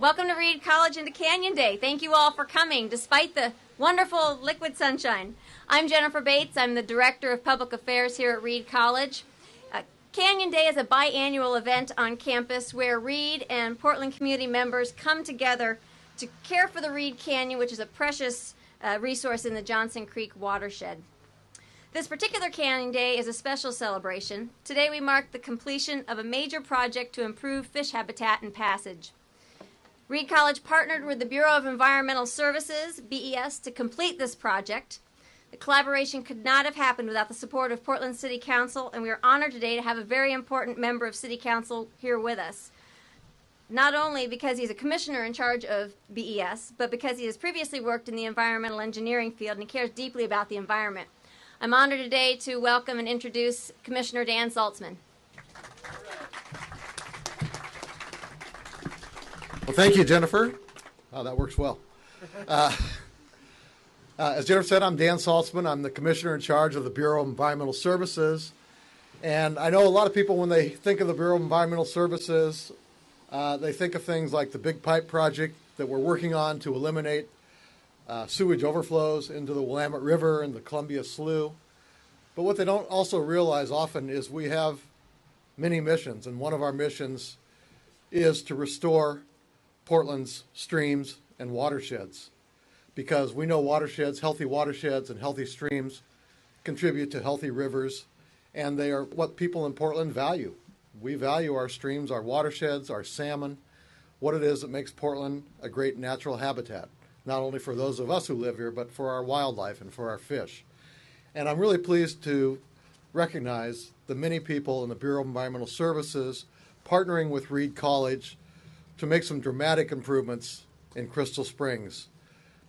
Welcome to Reed College and to Canyon Day. Thank you all for coming, despite the wonderful liquid sunshine. I'm Jennifer Bates. I'm the Director of Public Affairs here at Reed College. Canyon Day is a biannual event on campus where Reed and Portland community members come together to care for the Reed Canyon, which is a precious resource in the Johnson Creek watershed. This particular Canyon Day is a special celebration. Today we mark the completion of a major project to improve fish habitat and passage. Reed College partnered with the Bureau of Environmental Services, BES, to complete this project. The collaboration could not have happened without the support of Portland City Council, and we are honored today to have a very important member of City Council here with us. Not only because he's a commissioner in charge of BES, but because he has previously worked in the environmental engineering field and he cares deeply about the environment. I'm honored today to welcome and introduce Commissioner Dan Saltzman. Well, thank you, Jennifer. Oh, that works well. As Jennifer said, I'm Dan Saltzman. I'm the commissioner in charge of the Bureau of Environmental Services. And I know a lot of people, when they think of the Bureau of Environmental Services, they think of things like the Big Pipe project that we're working on to eliminate sewage overflows into the Willamette River and the Columbia Slough. But what they don't also realize often is we have many missions, and one of our missions is to restore Portland's streams and watersheds, because we know healthy watersheds and healthy streams contribute to healthy rivers, and they are what people in Portland value. We value our streams, our watersheds, our salmon, what it is that makes Portland a great natural habitat, not only for those of us who live here, but for our wildlife and for our fish. And I'm really pleased to recognize the many people in the Bureau of Environmental Services partnering with Reed College to make some dramatic improvements in Crystal Springs.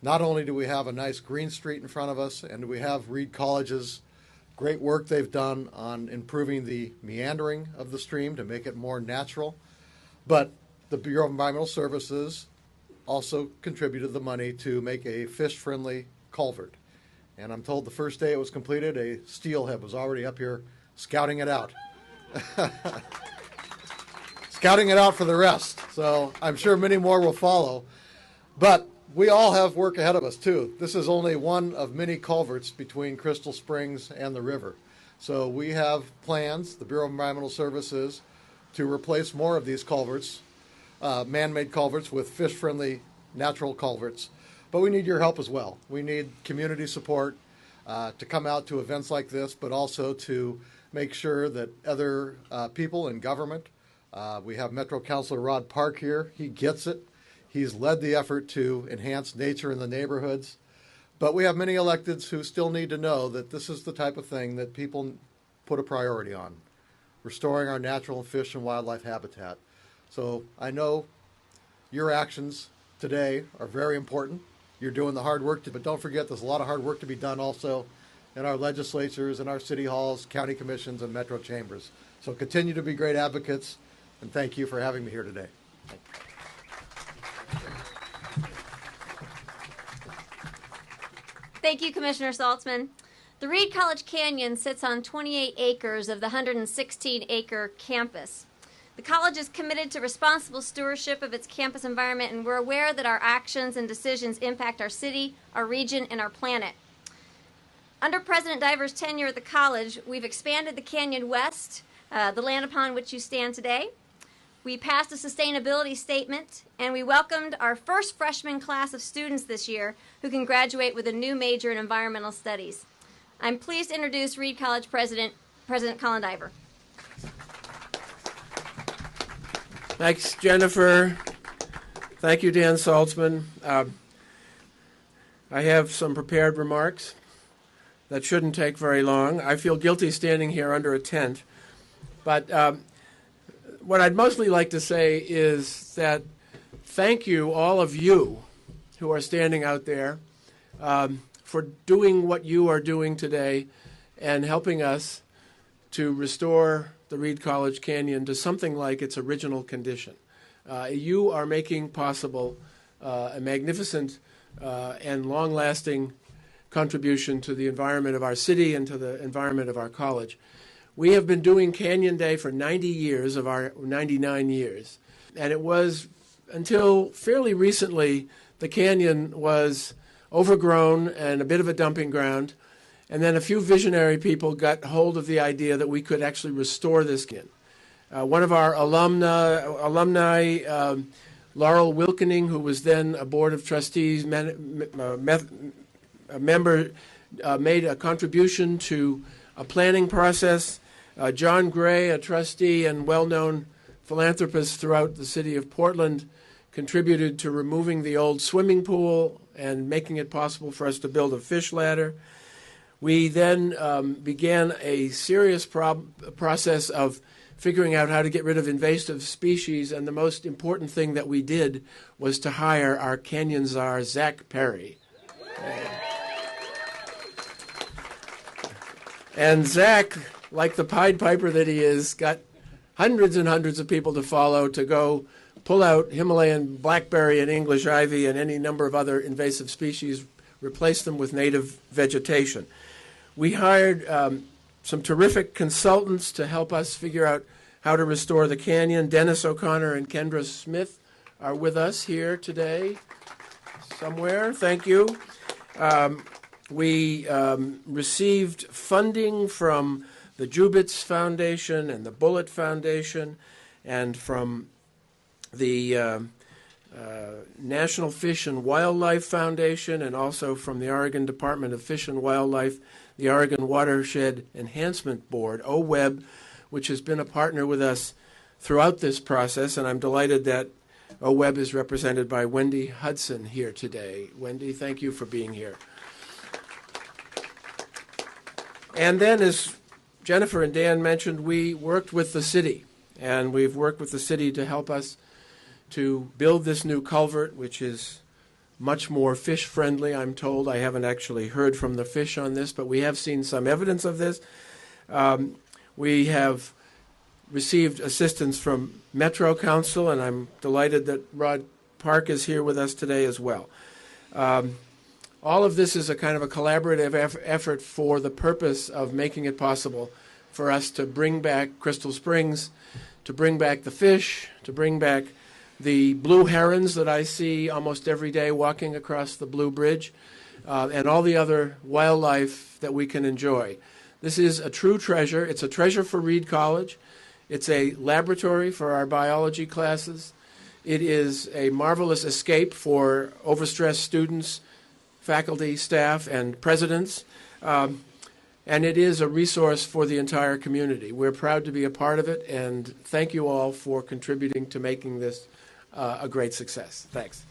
Not only do we have a nice green street in front of us, and do we have Reed College's great work they've done on improving the meandering of the stream to make it more natural, but the Bureau of Environmental Services also contributed the money to make a fish-friendly culvert. And I'm told the first day it was completed, a steelhead was already up here scouting it out. Scouting it out for the rest. So I'm sure many more will follow. But we all have work ahead of us, too. This is only one of many culverts between Crystal Springs and the river. So we have plans, the Bureau of Environmental Services, to replace more of these culverts, man-made culverts, with fish-friendly natural culverts. But we need your help as well. We need community support to come out to events like this, but also to make sure that other people in government, we have Metro Councilor Rod Park here. He gets it. He's led the effort to enhance nature in the neighborhoods. But we have many electeds who still need to know that this is the type of thing that people put a priority on, restoring our natural fish and wildlife habitat. So I know your actions today are very important. You're doing the hard work, but don't forget there's a lot of hard work to be done also in our legislatures, in our city halls, county commissions, and metro chambers. So continue to be great advocates, and thank you for having me here today. Thank you, Commissioner Saltzman. The Reed College Canyon sits on 28 acres of the 116-acre campus. The college is committed to responsible stewardship of its campus environment, and we're aware that our actions and decisions impact our city, our region, and our planet. Under President Diver's tenure at the college, we've expanded the Canyon West, the land upon which you stand today. We passed a sustainability statement, and we welcomed our first freshman class of students this year who can graduate with a new major in environmental studies. I'm pleased to introduce Reed College President Colin Diver. Thanks, Jennifer. Thank you, Dan Saltzman. I have some prepared remarks that shouldn't take very long. I feel guilty standing here under a tent, but what I'd mostly like to say is that thank you, all of you who are standing out there, for doing what you are doing today and helping us to restore the Reed College Canyon to something like its original condition. You are making possible a magnificent and long-lasting contribution to the environment of our city and to the environment of our college. We have been doing Canyon Day for 90 years of our 99 years, and it was until fairly recently, the canyon was overgrown and a bit of a dumping ground. And then a few visionary people got hold of the idea that we could actually restore this canyon. One of our alumni, Laurel Wilkening, who was then a Board of Trustees member, made a contribution to a planning process. John Gray, a trustee and well-known philanthropist throughout the city of Portland, contributed to removing the old swimming pool and making it possible for us to build a fish ladder. We then began a serious process of figuring out how to get rid of invasive species, and the most important thing that we did was to hire our canyon czar, Zach Perry. And Zach, like the Pied Piper that he is, got hundreds and hundreds of people to follow to go pull out Himalayan blackberry and English ivy and any number of other invasive species, replace them with native vegetation. We hired some terrific consultants to help us figure out how to restore the canyon. Dennis O'Connor and Kendra Smith are with us here today somewhere. Thank you. We received funding from the Jubitz Foundation and the Bullitt Foundation and from the National Fish and Wildlife Foundation and also from the Oregon Department of Fish and Wildlife, the Oregon Watershed Enhancement Board, OWEB, which has been a partner with us throughout this process, and I'm delighted that OWEB is represented by Wendy Hudson here today. Wendy, thank you for being here. And then, as Jennifer and Dan mentioned, we worked with the city, and we've worked with the city to help us to build this new culvert, which is much more fish-friendly, I'm told. I haven't actually heard from the fish on this, but we have seen some evidence of this. We have received assistance from Metro Council, and I'm delighted that Rod Park is here with us today as well. All of this is a kind of a collaborative effort for the purpose of making it possible for us to bring back Crystal Springs, to bring back the fish, to bring back the blue herons that I see almost every day walking across the Blue Bridge, and all the other wildlife that we can enjoy. This is a true treasure. It's a treasure for Reed College. It's a laboratory for our biology classes. It is a marvelous escape for overstressed students, faculty, staff, and presidents. And it is a resource for the entire community. We're proud to be a part of it, and thank you all for contributing to making this a great success. Thanks.